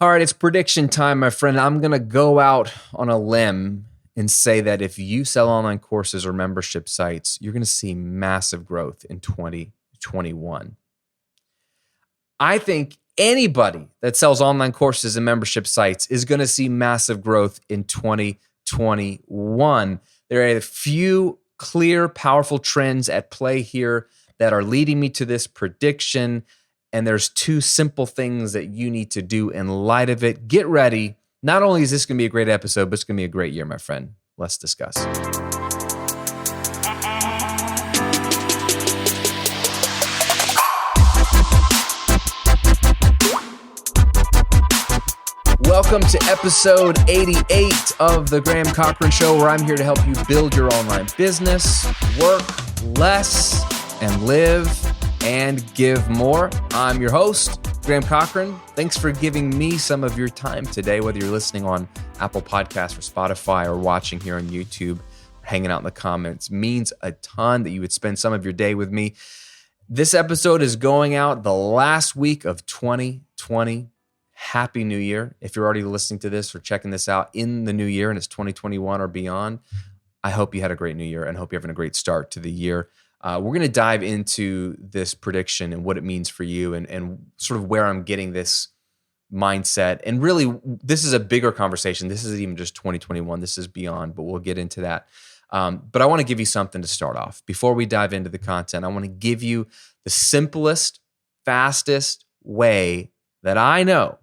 All right, it's prediction time, my friend. I'm going to go out on a limb and say that if you sell online courses or membership sites, you're going to see massive growth in 2021. I think anybody that sells online courses and membership sites is going to see massive growth in 2021. There are a few clear, powerful trends at play here that are leading me to this prediction. And there's two simple things that you need to do in light of it. Get ready. Not only is this going to be a great episode, but it's going to be a great year, my friend. Let's discuss. Welcome to episode 88 of the Graham Cochrane Show, where I'm here to help you build your online business, work less, and live and give more. I'm your host, Graham Cochrane. Thanks for giving me some of your time today, whether you're listening on Apple Podcasts or Spotify or watching here on YouTube, hanging out in the comments. It means a ton that you would spend some of your day with me. This episode is going out the last week of 2020. Happy New Year. If you're already listening to this or checking this out in the new year and it's 2021 or beyond, I hope you had a great new year and hope you're having a great start to the year. We're going to dive into this prediction and what it means for you and sort of where I'm getting this mindset. And really, this is a bigger conversation. This isn't even just 2021. This is beyond, but we'll get into that. But I want to give you something to start off. Before we dive into the content, I want to give you the simplest, fastest way that I know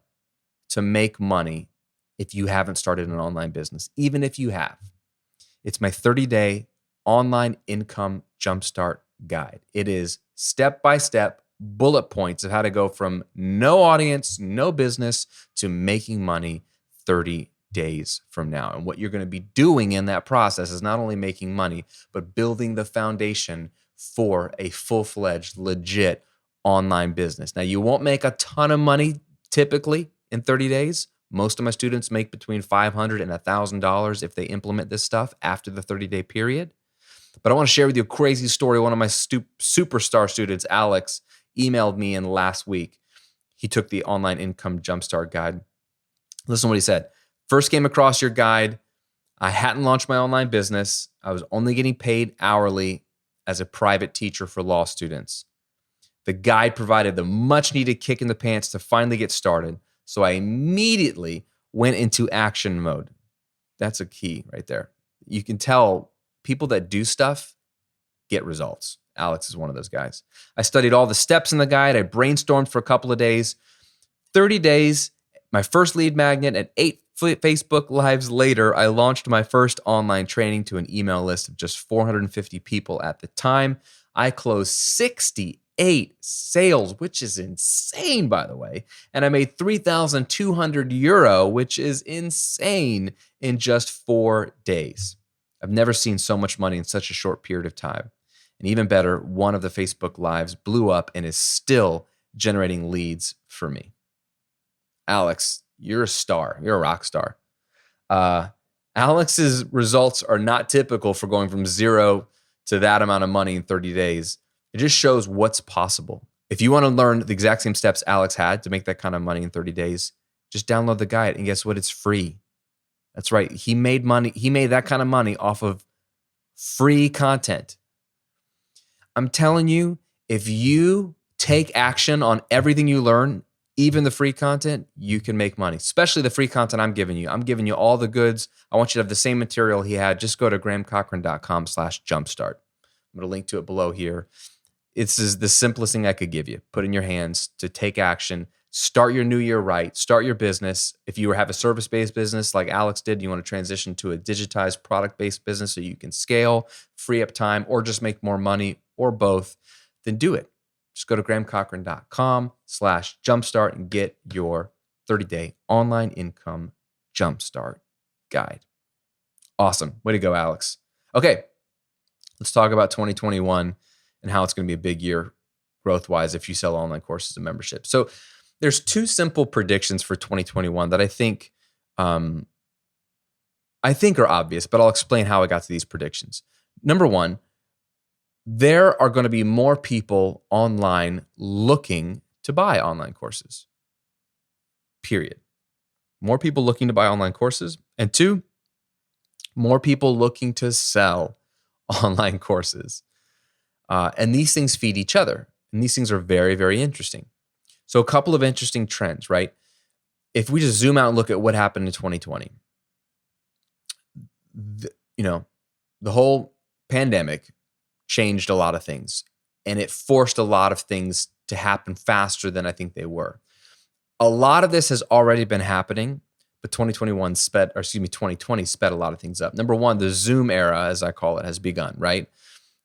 to make money if you haven't started an online business, even if you have. It's my 30-day online income jumpstart guide. It is step-by-step bullet points of how to go from no audience, no business to making money 30 days from now. And what you're going to be doing in that process is not only making money, but building the foundation for a full-fledged, legit online business. Now, you won't make a ton of money typically in 30 days. Most of my students make between $500 and $1,000 if they implement this stuff after the 30-day period. But I want to share with you a crazy story. One of my superstar students, Alex, emailed me in last week. He took the online income jumpstart guide. Listen to what he said. First came across your guide. I hadn't launched my online business. I was only getting paid hourly as a private teacher for law students. The guide provided the much needed kick in the pants to finally get started. So I immediately went into action mode. That's a key right there. You can tell people that do stuff get results. Alex is one of those guys. I studied all the steps in the guide. I brainstormed for a couple of days. 30 days, my first lead magnet, and 8 Facebook Lives later, I launched my first online training to an email list of just 450 people at the time. I closed 68 sales, which is insane, by the way. And I made 3,200 euro, which is insane, in just 4 days. I've never seen so much money in such a short period of time. And even better, one of the Facebook Lives blew up and is still generating leads for me. Alex, you're a star. You're a rock star. Alex's results are not typical for going from zero to that amount of money in 30 days. It just shows what's possible. If you want to learn the exact same steps Alex had to make that kind of money in 30 days, just download the guide. And guess what? It's free. That's right. He made money. He made that kind of money off of free content. I'm telling you, if you take action on everything you learn, even the free content, you can make money, especially the free content I'm giving you. I'm giving you all the goods. I want you to have the same material he had. Just go to grahamcochrane.com/jumpstart. I'm going to link to it below here. It's the simplest thing I could give you. Put in your hands to take action. Start your new year right. Start your business. If you have a service-based business like Alex did, you want to transition to a digitized product-based business so you can scale, free up time, or just make more money, or both, then do it. Just go to grahamcochrane.com/jumpstart and get your 30-day online income jumpstart guide. Awesome. Way to go, Alex. Okay, let's talk about 2021 and how it's going to be a big year growth-wise if you sell online courses and memberships. So there's two simple predictions for 2021 that I think are obvious, but I'll explain how I got to these predictions. Number one, there are going to be more people online looking to buy online courses. Period. more people looking to buy online courses, and two, more people looking to sell online courses. And these things feed each other. And these things are very, very interesting. So a couple of interesting trends, right? If we just zoom out and look at what happened in 2020, the whole pandemic changed a lot of things, and it forced a lot of things to happen faster than I think they were. A lot of this has already been happening, but 2020 sped a lot of things up. Number one, the Zoom era, as I call it, has begun, right?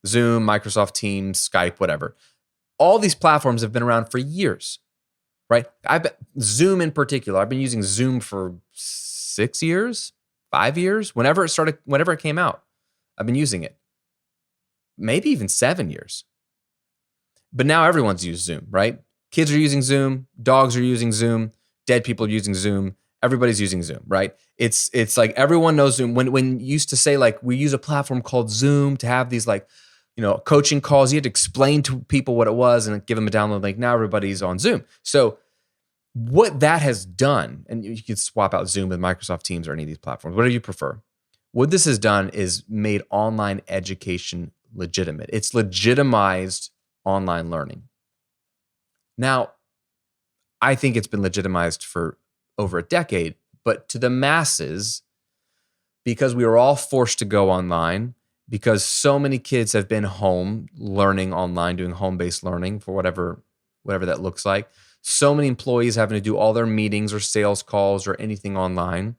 Zoom, Microsoft Teams, Skype, whatever. All these platforms have been around for years, right? Zoom in particular, I've been using Zoom for 6 years, 5 years, whenever it came out, I've been using it. Maybe even 7 years. But now everyone's used Zoom, right? Kids are using Zoom, dogs are using Zoom, dead people are using Zoom, everybody's using Zoom, right? It's like everyone knows Zoom. When you used to say like we use a platform called Zoom to have these like, coaching calls, you had to explain to people what it was and give them a download link. Now everybody's on Zoom. So what that has done, and you can swap out Zoom with Microsoft Teams or any of these platforms, whatever you prefer. What this has done is made online education legitimate. It's legitimized online learning. Now, I think it's been legitimized for over a decade, but to the masses, because we were all forced to go online, because so many kids have been home learning online, doing home-based learning for whatever that looks like. So many employees having to do all their meetings or sales calls or anything online.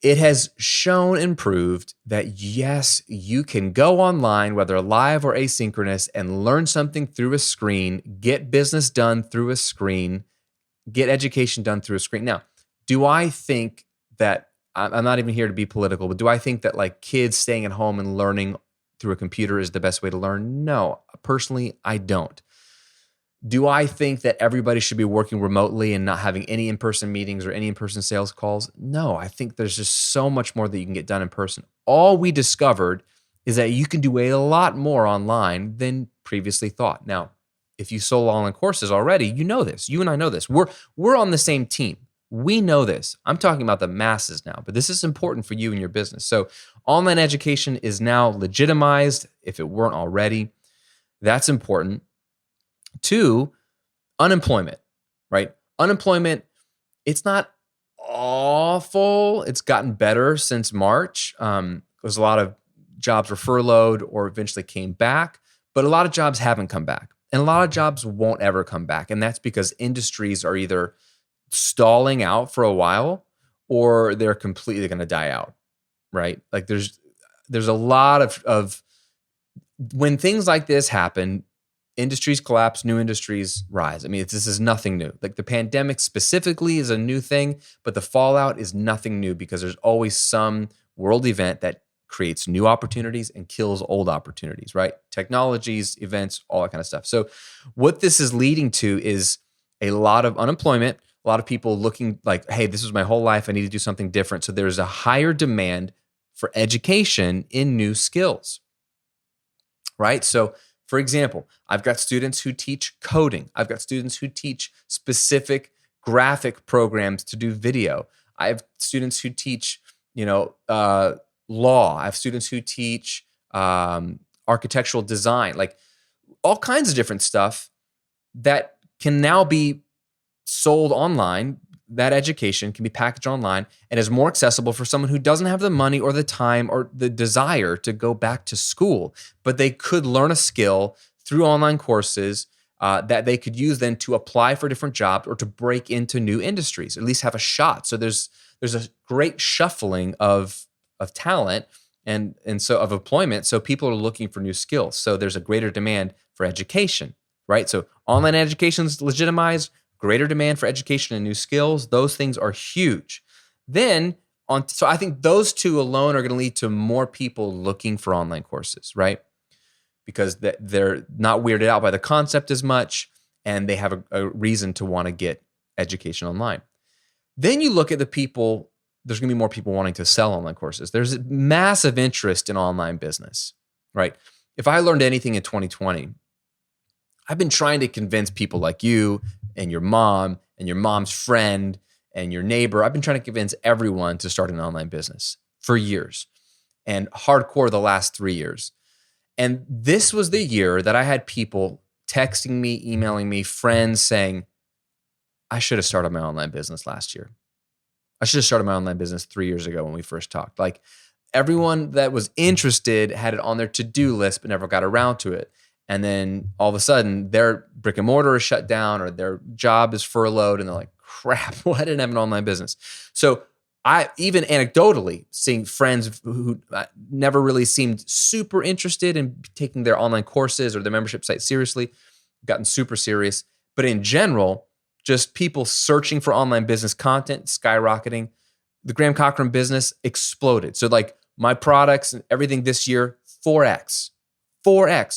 It has shown and proved that yes, you can go online, whether live or asynchronous, and learn something through a screen, get business done through a screen, get education done through a screen. Now, do I think that, I'm not even here to be political, but do I think that like kids staying at home and learning through a computer is the best way to learn? No, personally, I don't. Do I think that everybody should be working remotely and not having any in-person meetings or any in-person sales calls? No, I think there's just so much more that you can get done in person. All we discovered is that you can do a lot more online than previously thought. Now, if you sold online courses already, you know this. You and I know this. We're on the same team. We know this. I'm talking about the masses now, but this is important for you and your business. So online education is now legitimized if it weren't already. That's important. Two, unemployment, right? Unemployment, it's not awful. It's gotten better since March. Because a lot of jobs were furloughed or eventually came back, but a lot of jobs haven't come back. And a lot of jobs won't ever come back. And that's because industries are either stalling out for a while or they're completely going to die out, right? Like there's a lot of when things like this happen, industries collapse, new industries rise. I mean, this is nothing new. Like the pandemic specifically is a new thing, but the fallout is nothing new because there's always some world event that creates new opportunities and kills old opportunities, right? Technologies, events, all that kind of stuff. So what this is leading to is a lot of unemployment, a lot of people looking like, hey, this was my whole life. I need to do something different. So there's a higher demand for education in new skills, right? So for example, I've got students who teach coding. I've got students who teach specific graphic programs to do video. I have students who teach, law. I have students who teach architectural design, like all kinds of different stuff that can now be sold online. That education can be packaged online and is more accessible for someone who doesn't have the money or the time or the desire to go back to school, but they could learn a skill through online courses that they could use then to apply for different jobs or to break into new industries, at least have a shot. So there's a great shuffling of talent and so of employment. So people are looking for new skills. So there's a greater demand for education, right? So online education is legitimized, greater demand for education and new skills. Those things are huge. So I think those two alone are going to lead to more people looking for online courses, right? Because they're not weirded out by the concept as much, and they have a reason to want to get education online. Then you look at the people, there's going to be more people wanting to sell online courses. There's a massive interest in online business, right? If I learned anything in 2020, I've been trying to convince people like you and your mom and your mom's friend and your neighbor. I've been trying to convince everyone to start an online business for years, and hardcore the last 3 years. And this was the year that I had people texting me, emailing me, friends saying, I should have started my online business last year. I should have started my online business 3 years ago when we first talked. Like, everyone that was interested had it on their to-do list, but never got around to it. And then all of a sudden their brick and mortar is shut down or their job is furloughed and they're like, crap, well, I didn't have an online business. So I, even anecdotally, seeing friends who never really seemed super interested in taking their online courses or their membership site seriously, gotten super serious. But in general, just people searching for online business content, skyrocketing. The Graham Cochrane business exploded. So like my products and everything this year, 4X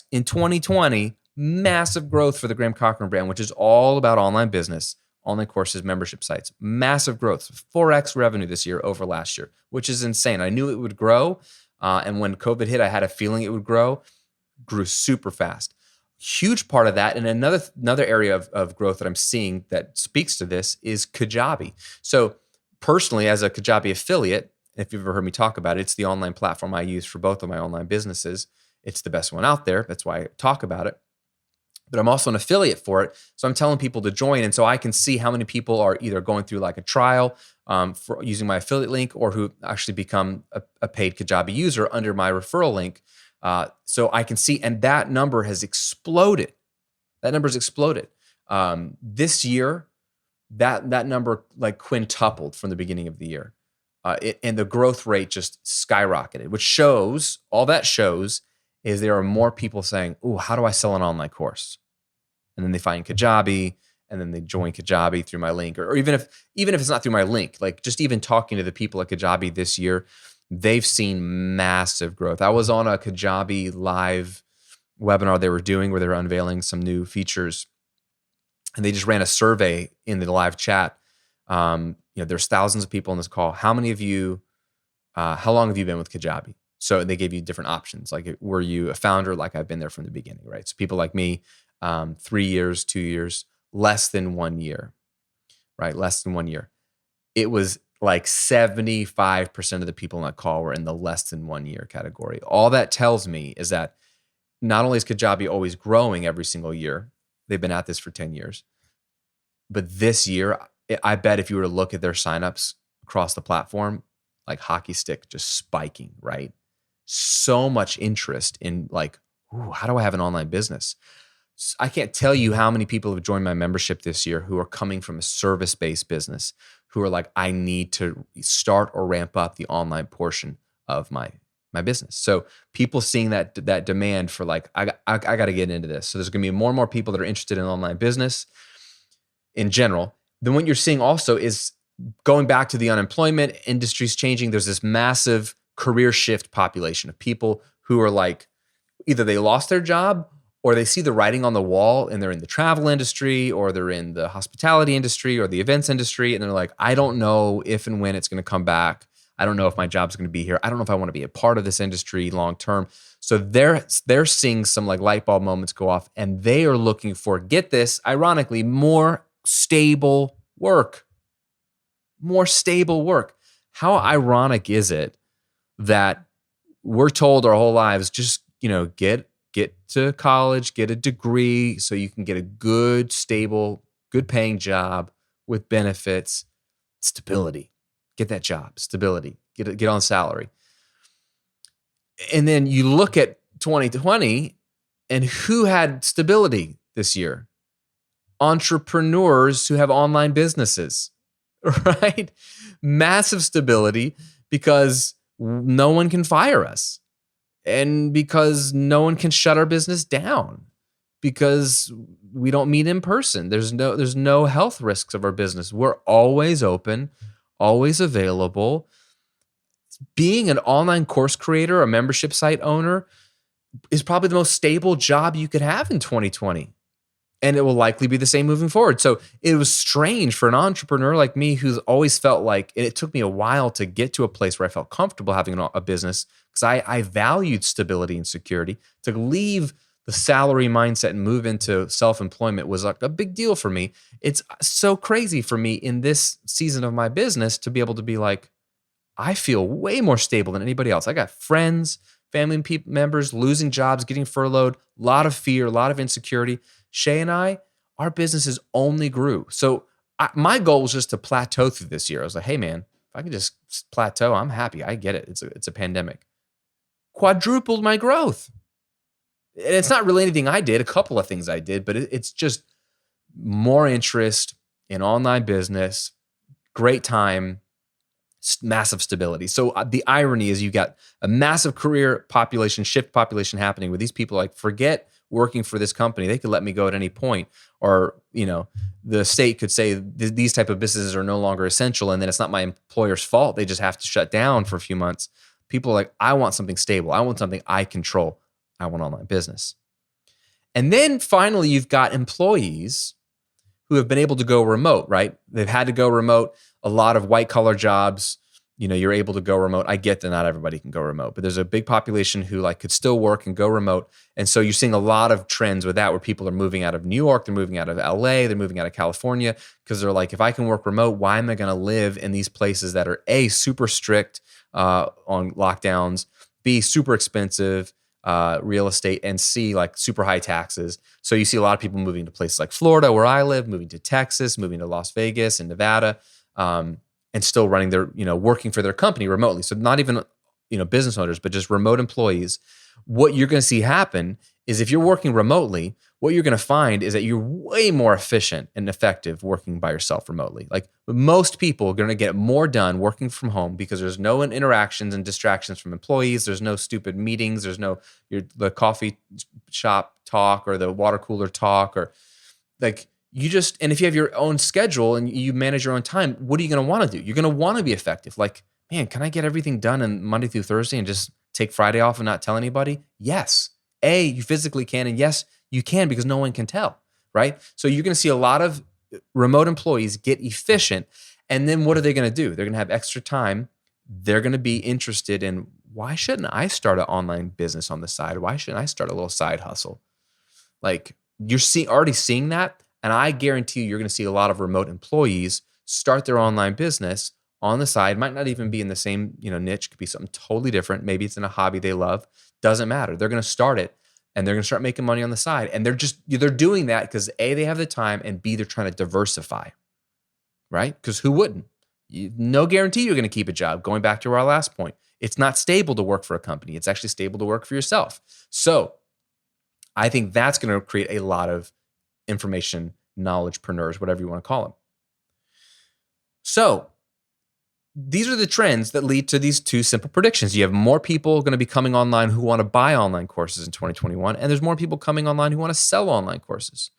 in 2020, massive growth for the Graham Cochrane brand, which is all about online business, online courses, membership sites, massive growth, 4X revenue this year over last year, which is insane. I knew it would grow. And when COVID hit, I had a feeling it would grow, grew super fast. Huge part of that, and another area of growth that I'm seeing that speaks to this is Kajabi. So personally, as a Kajabi affiliate, if you've ever heard me talk about it, it's the online platform I use for both of my online businesses. It's the best one out there. That's why I talk about it. But I'm also an affiliate for it. So I'm telling people to join. And so I can see how many people are either going through like a trial for using my affiliate link or who actually become a paid Kajabi user under my referral link. So I can see, and that number has exploded. That number's exploded. This year, that number like quintupled from the beginning of the year. And the growth rate just skyrocketed, which shows, all that shows is there are more people saying, "Ooh, how do I sell an online course?" And then they find Kajabi, and then they join Kajabi through my link, or even if it's not through my link, like just even talking to the people at Kajabi this year, they've seen massive growth. I was on a Kajabi live webinar they were doing where they were unveiling some new features, and they just ran a survey in the live chat. There's thousands of people on this call. How many of you, how long have you been with Kajabi? So they gave you different options. Like, were you a founder? Like, I've been there from the beginning, right? So people like me, 3 years, 2 years, less than 1 year, right? Less than 1 year. It was like 75% of the people on that call were in the less than 1 year category. All that tells me is that not only is Kajabi always growing every single year, they've been at this for 10 years, but this year, I bet if you were to look at their signups across the platform, like hockey stick, just spiking, right? So much interest in like, ooh, how do I have an online business? I can't tell you how many people have joined my membership this year who are coming from a service-based business, who are like, I need to start or ramp up the online portion of my business. So people seeing that demand for like, I got to get into this. So there's going to be more and more people that are interested in online business in general. Then what you're seeing also is going back to the unemployment, industry's changing. There's this massive career shift population of people who are like, either they lost their job or they see the writing on the wall and they're in the travel industry or they're in the hospitality industry or the events industry. And they're like, I don't know if and when it's going to come back. I don't know if my job's going to be here. I don't know if I want to be a part of this industry long term. So they're seeing some like light bulb moments go off, and they are looking for, get this, ironically, more stable work. More stable work. How ironic is it that we're told our whole lives, just, get to college, get a degree so you can get a good, stable, good paying job with benefits, stability. Get that job, stability, get on salary. And then you look at 2020 and who had stability this year? Entrepreneurs who have online businesses, right? Massive stability because no one can fire us and because no one can shut our business down because we don't meet in person. There's no health risks of our business. We're always open, always available. Being an online course creator, a membership site owner is probably the most stable job you could have in 2020. And it will likely be the same moving forward. So it was strange for an entrepreneur like me who's always felt like, and it took me a while to get to a place where I felt comfortable having a business because I valued stability and security, to leave the salary mindset and move into self-employment was like a big deal for me. It's so crazy for me in this season of my business to be able to be like, I feel way more stable than anybody else. I got friends, family members losing jobs, getting furloughed, a lot of fear, a lot of insecurity. Shay and I, our businesses only grew. So my goal was just to plateau through this year. I was like, hey man, if I can just plateau, I'm happy. I get it. It's a pandemic. Quadrupled my growth. And it's not really anything I did, a couple of things I did, but it's just more interest in online business, great time, massive stability. So the irony is you got a massive career population, shift population happening where these people like, forget working for this company. They could let me go at any point. Or, the state could say these type of businesses are no longer essential. And then it's not my employer's fault. They just have to shut down for a few months. People are like, I want something stable. I want something I control. I want online business. And then finally, you've got employees who have been able to go remote, right? They've had to go remote. A lot of white collar jobs, you're able to go remote. I get that not everybody can go remote, but there's a big population who like could still work and go remote. And so you're seeing a lot of trends with that where people are moving out of New York, they're moving out of LA, they're moving out of California because they're like, if I can work remote, why am I going to live in these places that are A, super strict on lockdowns, B, super expensive, real estate, and C, like super high taxes. So you see a lot of people moving to places like Florida, where I live, moving to Texas, moving to Las Vegas and Nevada, and still running their, working for their company remotely. So not even, business owners, but just remote employees. What you're going to see happen is if you're working remotely, what you're going to find is that you're way more efficient and effective working by yourself remotely. Like most people are going to get more done working from home because there's no interactions and distractions from employees. There's no stupid meetings. There's no the coffee shop talk or the water cooler talk or like and if you have your own schedule and you manage your own time, what are you going to want to do? You're going to want to be effective. Like, man, can I get everything done on Monday through Thursday and just take Friday off and not tell anybody? Yes. A, you physically can. And yes, you can because no one can tell, right? So you're going to see a lot of remote employees get efficient. And then what are they going to do? They're going to have extra time. They're going to be interested in, why shouldn't I start an online business on the side? Why shouldn't I start a little side hustle? Like you're already seeing that. And I guarantee you're going to see a lot of remote employees start their online business on the side. Might not even be in the same niche. Could be something totally different. Maybe it's in a hobby they love. Doesn't matter. They're going to start it and they're going to start making money on the side. And they're doing that because A, they have the time, and B, they're trying to diversify, right? Because who wouldn't? No guarantee you're going to keep a job. Going back to our last point, it's not stable to work for a company. It's actually stable to work for yourself. So I think that's going to create a lot of information knowledgepreneurs, whatever you want to call them. So these are the trends that lead to these two simple predictions. You have more people going to be coming online who want to buy online courses in 2021, and there's more people coming online who want to sell online courses.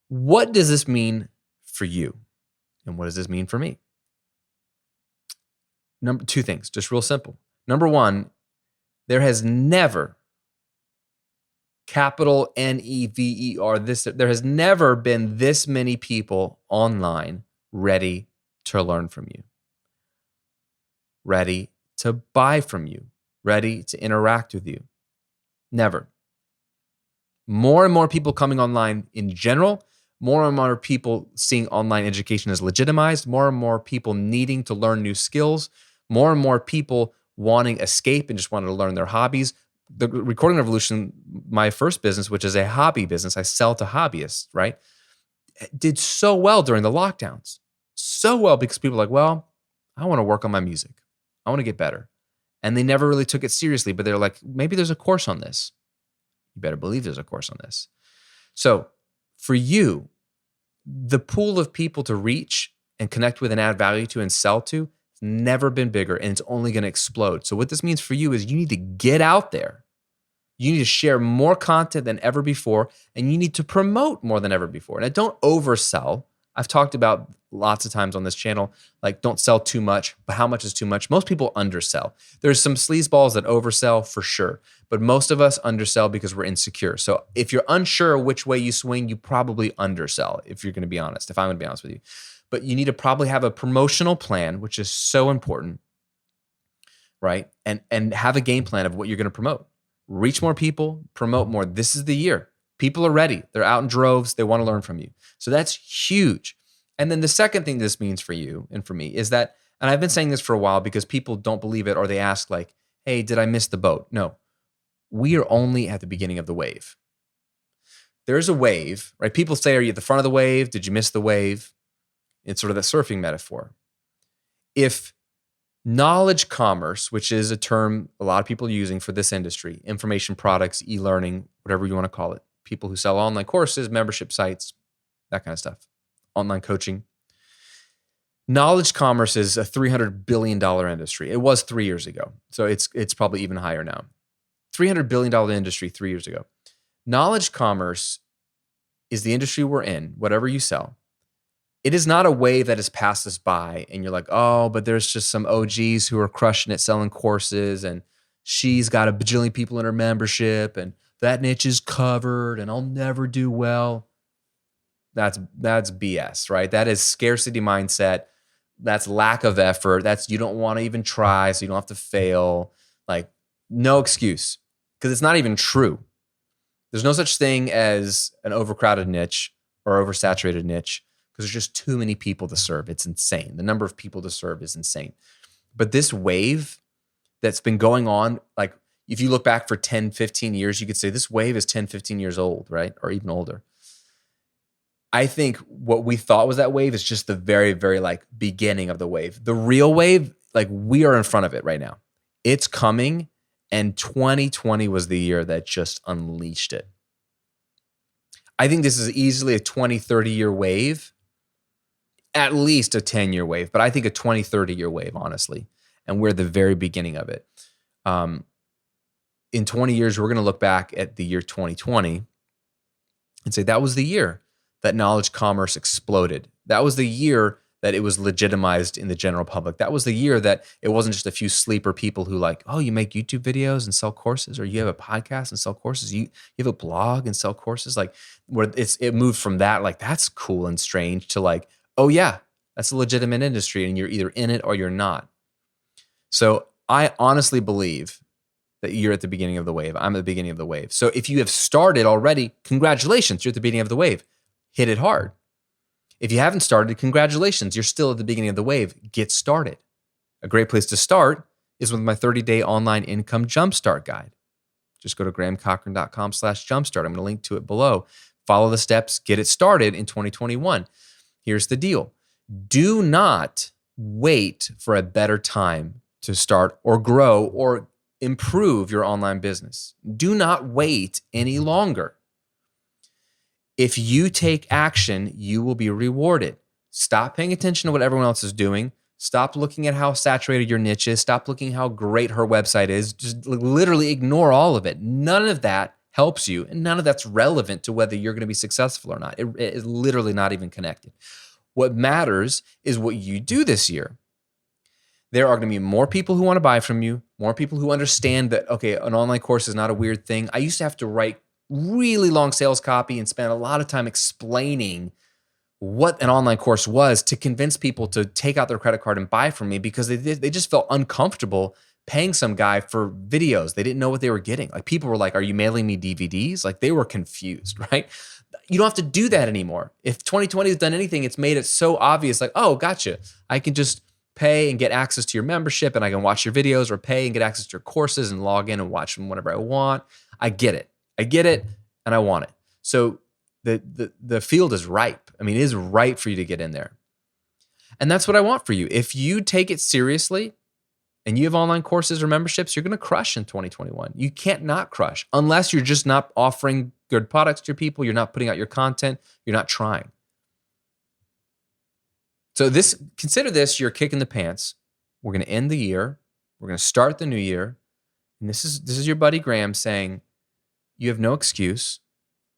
What does this mean for you? And what does this mean for me? Two things, just real simple. Number one, there has never, capital NEVER, there has never been this many people online ready to learn from you, ready to buy from you, ready to interact with you. Never. More and more people coming online in general, more and more people seeing online education as legitimized, more and more people needing to learn new skills, more and more people wanting escape and just wanting to learn their hobbies. The Recording Revolution, my first business, which is a hobby business, I sell to hobbyists, right? Did so well during the lockdowns. So well because people are like, well, I want to work on my music. I want to get better. And they never really took it seriously, but they're like, maybe there's a course on this. You better believe there's a course on this. So for you, the pool of people to reach and connect with and add value to and sell to has never been bigger, and it's only going to explode. So what this means for you is you need to get out there. You need to share more content than ever before, and you need to promote more than ever before. Now, don't oversell. I've talked about lots of times on this channel, like don't sell too much, but how much is too much? Most people undersell. There's some sleazeballs that oversell for sure, but most of us undersell because we're insecure. So if you're unsure which way you swing, you probably undersell, if you're going to be honest, if I'm going to be honest with you. But you need to probably have a promotional plan, which is so important, right? And have a game plan of what you're going to promote. reach more people, promote more. This is the year. People are ready. They're out in droves. They want to learn from you. So that's huge. And then the second thing this means for you and for me is that, and I've been saying this for a while because people don't believe it or they ask like, hey, did I miss the boat? No, we are only at the beginning of the wave. There's a wave, right? People say, are you at the front of the wave? Did you miss the wave? It's sort of that surfing metaphor. If knowledge commerce, which is a term a lot of people are using for this industry, information products, e-learning, whatever you want to call it, people who sell online courses, membership sites, that kind of stuff, online coaching. Knowledge commerce is a $300 billion industry. It was 3 years ago. So it's probably even higher now. $300 billion industry 3 years ago. Knowledge commerce is the industry we're in, whatever you sell. It is not a wave that has passed us by and you're like, oh, but there's just some OGs who are crushing it selling courses and she's got a bajillion people in her membership and that niche is covered and I'll never do well. That's BS, right? That is scarcity mindset. That's lack of effort. That's you don't want to even try so you don't have to fail. Like no excuse because it's not even true. There's no such thing as an overcrowded niche or oversaturated niche because there's just too many people to serve. It's insane. The number of people to serve is insane. But this wave that's been going on, like if you look back for 10, 15 years, you could say this wave is 10, 15 years old, right? Or even older. I think what we thought was that wave is just the very, very like beginning of the wave. The real wave, like we are in front of it right now. It's coming. And 2020 was the year that just unleashed it. I think this is easily a 20, 30-year wave, at least a 10-year wave, but I think a 20, 30-year wave, honestly. And we're at the very beginning of it. In 20 years, we're going to look back at the year 2020 and say that was the year that knowledge commerce exploded. That was the year that it was legitimized in the general public. That was the year that it wasn't just a few sleeper people who like, oh, you make YouTube videos and sell courses, or you have a podcast and sell courses, you have a blog and sell courses. Like where it moved from that, like that's cool and strange to like, oh yeah, that's a legitimate industry and you're either in it or you're not. So I honestly believe that you're at the beginning of the wave. I'm at the beginning of the wave. So if you have started already, congratulations, you're at the beginning of the wave. Hit it hard. If you haven't started, congratulations, you're still at the beginning of the wave. Get started. A great place to start is with my 30-day online income jumpstart guide. Just go to grahamcochrane.com/jumpstart. I'm going to link to it below. Follow the steps, get it started in 2021. Here's the deal. Do not wait for a better time to start or grow or improve your online business. Do not wait any longer. If you take action, you will be rewarded. Stop paying attention to what everyone else is doing. Stop looking at how saturated your niche is. Stop looking how great her website is. Just literally ignore all of it. None of that helps you, and none of that's relevant to whether you're going to be successful or not. It is literally not even connected. What matters is what you do this year. There are going to be more people who want to buy from you, more people who understand that, okay, an online course is not a weird thing. I used to have to write really long sales copy and spend a lot of time explaining what an online course was to convince people to take out their credit card and buy from me because they just felt uncomfortable paying some guy for videos. They didn't know what they were getting. Like people were like, are you mailing me DVDs? Like they were confused, right? You don't have to do that anymore. If 2020 has done anything, it's made it so obvious like, oh, gotcha. I can just pay and get access to your membership and I can watch your videos, or pay and get access to your courses and log in and watch them whenever I want. I get it and I want it. So the field is ripe. I mean, it is ripe for you to get in there. And that's what I want for you. If you take it seriously and you have online courses or memberships, you're going to crush in 2021. You can't not crush unless you're just not offering good products to your people. You're not putting out your content. You're not trying. So consider this your kick in the pants. We're going to end the year. We're going to start the new year. And this is your buddy Graham saying, you have no excuse.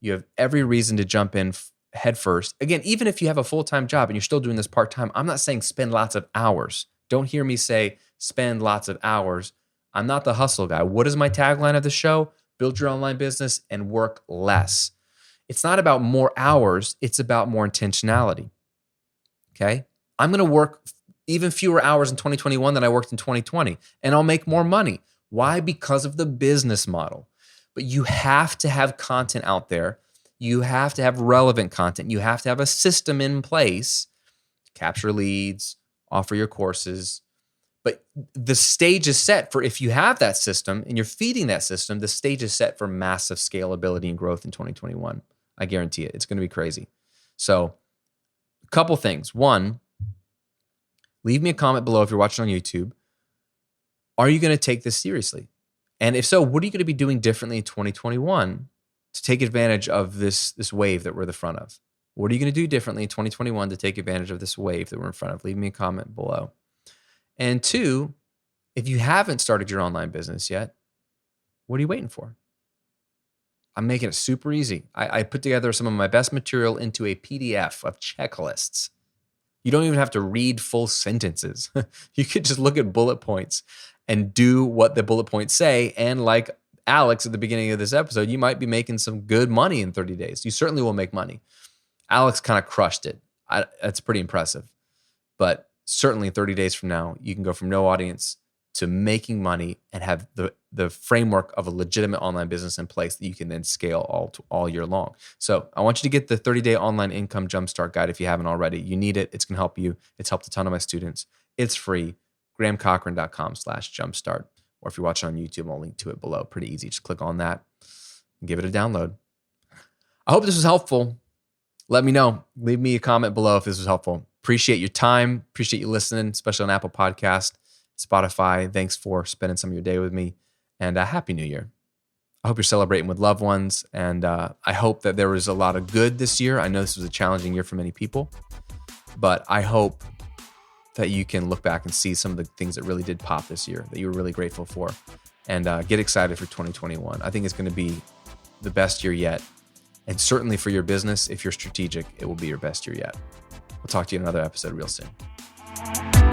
You have every reason to jump in head first. Again, even if you have a full-time job and you're still doing this part-time, I'm not saying spend lots of hours. Don't hear me say spend lots of hours. I'm not the hustle guy. What is my tagline of the show? Build your online business and work less. It's not about more hours. It's about more intentionality. Okay? I'm going to work even fewer hours in 2021 than I worked in 2020, and I'll make more money. Why? Because of the business model. but you have to have content out there. You have to have relevant content. You have to have a system in place to capture leads, offer your courses. But the stage is set for, if you have that system and you're feeding that system, the stage is set for massive scalability and growth in 2021. I guarantee it. It's going to be crazy. So a couple things. One, leave me a comment below if you're watching on YouTube. Are you going to take this seriously? And if so, what are you going to be doing differently in 2021 to take advantage of this wave that we're the front of? What are you going to do differently in 2021 to take advantage of this wave that we're in front of? Leave me a comment below. And two, if you haven't started your online business yet, what are you waiting for? I'm making it super easy. I put together some of my best material into a PDF of checklists. You don't even have to read full sentences. You could just look at bullet points and do what the bullet points say. And like Alex at the beginning of this episode, you might be making some good money in 30 days. You certainly will make money. Alex kind of crushed it. That's pretty impressive. But certainly 30 days from now, you can go from no audience to making money and have the framework of a legitimate online business in place that you can then scale all year long. So I want you to get the 30-day online income jumpstart guide if you haven't already. You need it. It's going to help you. It's helped a ton of my students. It's free. GrahamCochrane.com/jumpstart. Or if you're watching on YouTube, I'll link to it below. Pretty easy. Just click on that and give it a download. I hope this was helpful. Let me know. Leave me a comment below if this was helpful. Appreciate your time. Appreciate you listening, especially on Apple Podcast, Spotify. Thanks for spending some of your day with me. And Happy New Year. I hope you're celebrating with loved ones. And I hope that there was a lot of good this year. I know this was a challenging year for many people, but I hope that you can look back and see some of the things that really did pop this year that you were really grateful for, and get excited for 2021. I think it's going to be the best year yet. And certainly for your business, if you're strategic, it will be your best year yet. We'll talk to you in another episode real soon.